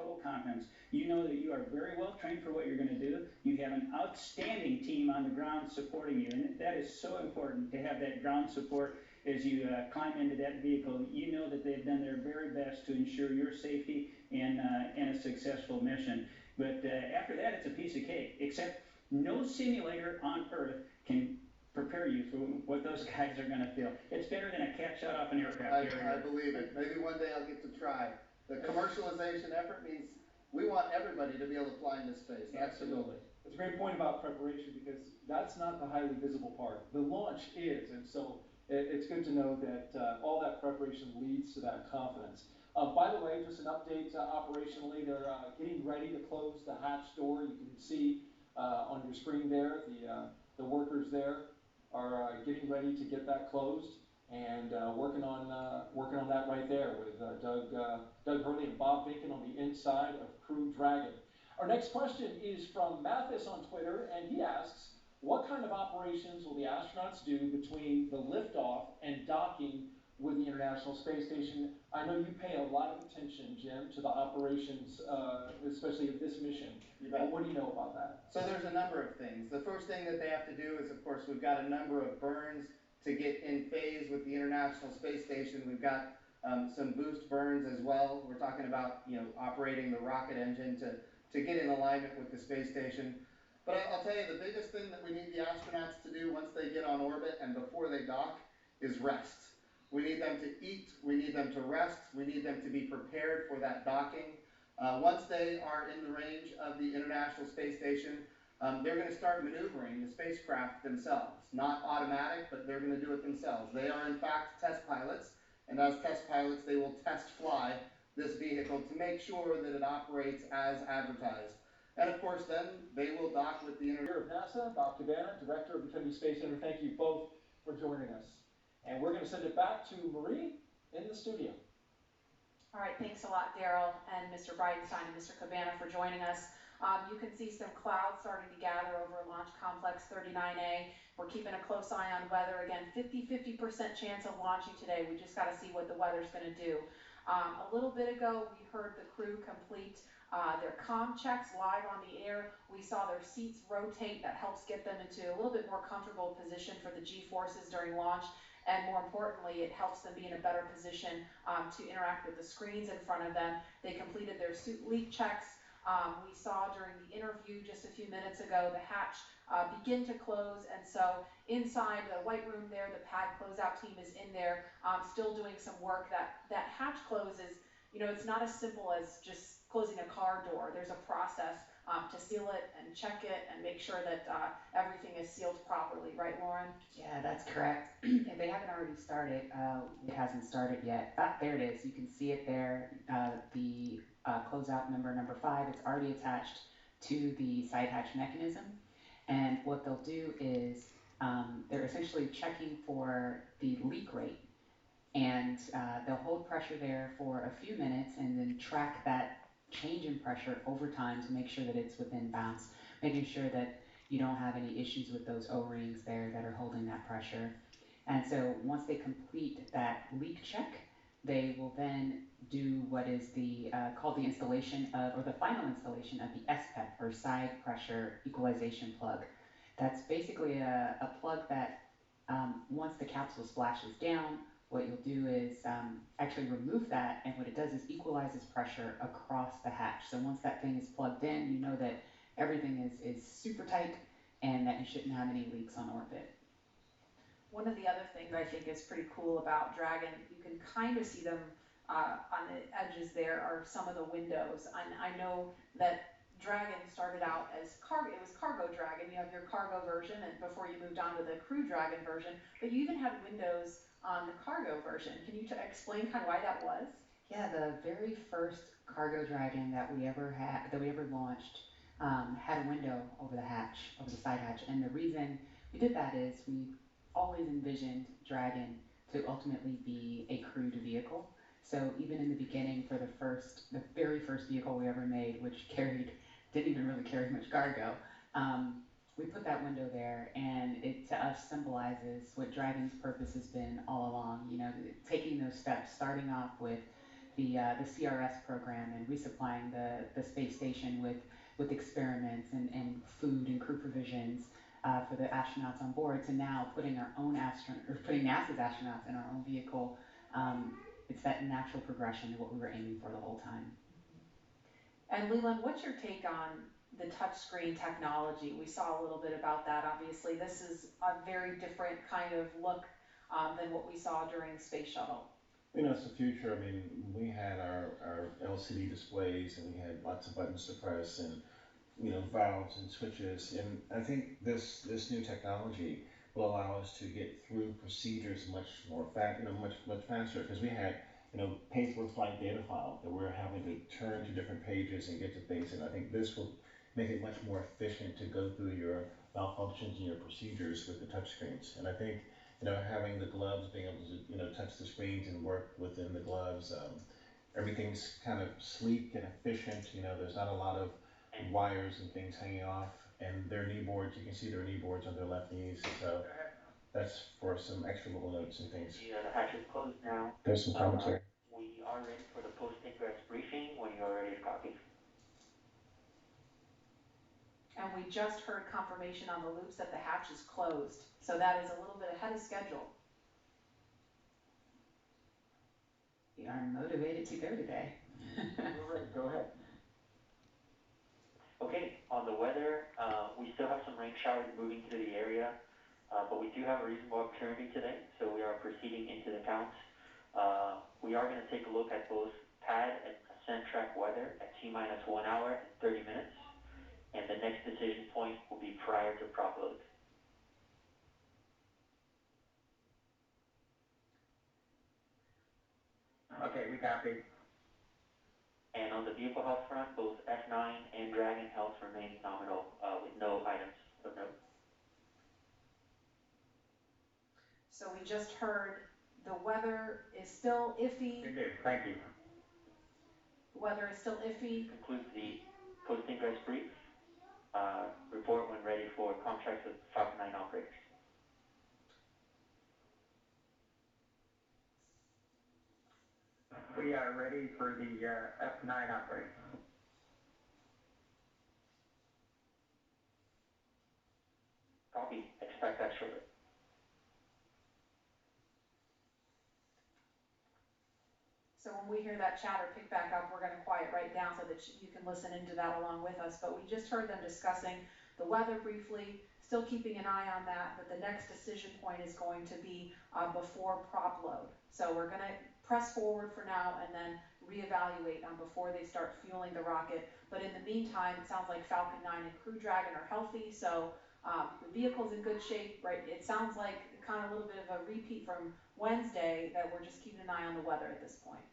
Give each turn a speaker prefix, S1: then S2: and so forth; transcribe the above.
S1: total confidence. You know that you are very well trained for what you're going to do. You have an outstanding team on the ground supporting you, and that is so important to have that ground support as you climb into that vehicle. You know that they've done their very best to ensure your safety and a successful mission. But after that, it's a piece of cake, except no simulator on Earth can prepare you for what those guys are going to feel. It's better than a cat shot off an aircraft carrier.
S2: I believe it. Maybe one day I'll get to try. The commercialization effort means we want everybody to be able to fly into space.
S3: Absolutely. It's a great point about preparation, because that's not the highly visible part. The launch is, and so it's good to know that all that preparation leads to that confidence. By the way, just an update operationally, they're getting ready to close the hatch door. You can see on your screen there, the workers there are getting ready to get that closed, and working on that right there with Doug Hurley and Bob Bacon on the inside of Crew Dragon. Our next question is from Mathis on Twitter, and he asks, what kind of operations will the astronauts do between the liftoff and docking with the International Space Station? I know you pay a lot of attention, Jim, to the operations, especially of this mission. What do you know about that?
S2: So there's a number of things. The first thing that they have to do is, of course, we've got a number of burns to get in phase with the International Space Station. We've got some boost burns as well. We're talking about, operating the rocket engine to get in alignment with the space station. But I'll tell you, the biggest thing that we need the astronauts to do once they get on orbit and before they dock is rest. We need them to eat, we need them to rest, we need them to be prepared for that docking. Once they are in the range of the International Space Station, they're going to start maneuvering the spacecraft themselves. Not automatic, but they're going to do it themselves. They are in fact test pilots, and as test pilots they will test fly this vehicle to make sure that it operates as advertised. And of course then they will dock with the
S3: Director of NASA, Bob Cabana, Director of the Kennedy Space Center. Thank you both for joining us. And we're going to send it back to Marie in the studio.
S4: All right, thanks a lot, Daryl and Mr. Bridenstine and Mr. Cabana for joining us. You can see some clouds starting to gather over Launch Complex 39A. We're keeping a close eye on weather. Again, 50% chance of launching today. We just got to see what the weather's going to do. A little bit ago, we heard the crew complete their comm checks live on the air. We saw their seats rotate. That helps get them into a little bit more comfortable position for the G-forces during launch. And more importantly, it helps them be in a better position to interact with the screens in front of them. They completed their suit leak checks. We saw during the interview just a few minutes ago the hatch begin to close, and so inside the white room there, the pad closeout team is in there still doing some work. That hatch closes, it's not as simple as just closing a car door. There's a process to seal it and check it and make sure that everything is sealed properly, right, Lauren?
S5: Yeah, that's correct. If they haven't already started, it hasn't started yet. There it is. You can see it there. The closeout number 5, it's already attached to the side hatch mechanism. And what they'll do is they're essentially checking for the leak rate. And they'll hold pressure there for a few minutes and then track that change in pressure over time to make sure that it's within bounds, making sure that you don't have any issues with those O-rings there that are holding that pressure. And so once they complete that leak check, they will then do what is called the installation of, or the final installation of the SPEP, or side pressure equalization plug. That's basically a plug that once the capsule splashes down, what you'll do is actually remove that, and what it does is equalizes pressure across the hatch. So once that thing is plugged in, you know that everything is super tight and that you shouldn't have any leaks on orbit.
S4: One of the other things I think is pretty cool about Dragon, you can kind of see them on the edges there are some of the windows. I know that Dragon started out as cargo. It was Cargo Dragon. You have your cargo version, and before you moved on to the Crew Dragon version, but you even had windows on the cargo version. Can you explain kind of why that was?
S5: Yeah, the very first Cargo Dragon that we ever launched had a window over the hatch, over the side hatch, and the reason we did that is we always envisioned Dragon to ultimately be a crewed vehicle. So even in the beginning, for the very first vehicle we ever made, which didn't even really carry much cargo, we put that window there, and it to us symbolizes what Dragon's purpose has been all along. Taking those steps, starting off with the CRS program and resupplying the space station with experiments and food and crew provisions for the astronauts on board, to now putting our own or putting NASA's astronauts in our own vehicle. It's that natural progression of what we were aiming for the whole time.
S4: And Leland, what's your take on the touchscreen technology? We saw a little bit about that. Obviously, this is a very different kind of look than what we saw during Space Shuttle.
S6: You know, it's the future. I mean, we had our LCD displays and we had lots of buttons to press and, you know, valves and switches. And I think this new technology will allow us to get through procedures much more much faster, because we had, you know, paper flight data file that we're having to turn to different pages and get to things. And I think this will make it much more efficient to go through your malfunctions and your procedures with the touchscreens. And I think, you know, having the gloves, being able to, you know, touch the screens and work within the gloves, everything's kind of sleek and efficient. You know, there's not a lot of wires and things hanging off, and their knee boards, you can see their knee boards on their left knees. So that's for some extra little notes and things.
S7: The hatch is closed now.
S6: There's some commentary.
S7: We are ready for the post-ingress briefing when you are ready to copy.
S4: And we just heard confirmation on the loops that the hatch is closed. So that is a little bit ahead of schedule.
S5: We are motivated to go today.
S3: Go ahead.
S7: Okay, on the weather, we still have some rain showers moving through the area, but we do have a reasonable opportunity today, so we are proceeding into the counts. We are going to take a look at both pad and ascent track weather at T-minus 1 hour and 30 minutes, and the next decision point will be prior to prop load.
S8: Okay, we copy.
S7: And on the vehicle health front, both F9 and Dragon health remain nominal, with no items of note.
S4: So we just heard the weather is still iffy.
S8: You do, thank you.
S4: The weather is still iffy.
S7: Concludes the post-ingress brief. Report when ready for contracts with Falcon 9 operators.
S8: We are ready for the F9 operator.
S7: Copy. Expect that shortly.
S4: So when we hear that chatter pick back up, we're going to quiet right down so that you can listen into that along with us. But we just heard them discussing the weather briefly, still keeping an eye on that, but the next decision point is going to be before prop load. So we're going to press forward for now and then reevaluate before they start fueling the rocket. But in the meantime, it sounds like Falcon 9 and Crew Dragon are healthy, so the vehicle's in good shape, right? It sounds like kind of a little bit of a repeat from Wednesday, that we're just keeping an eye on the weather at this point.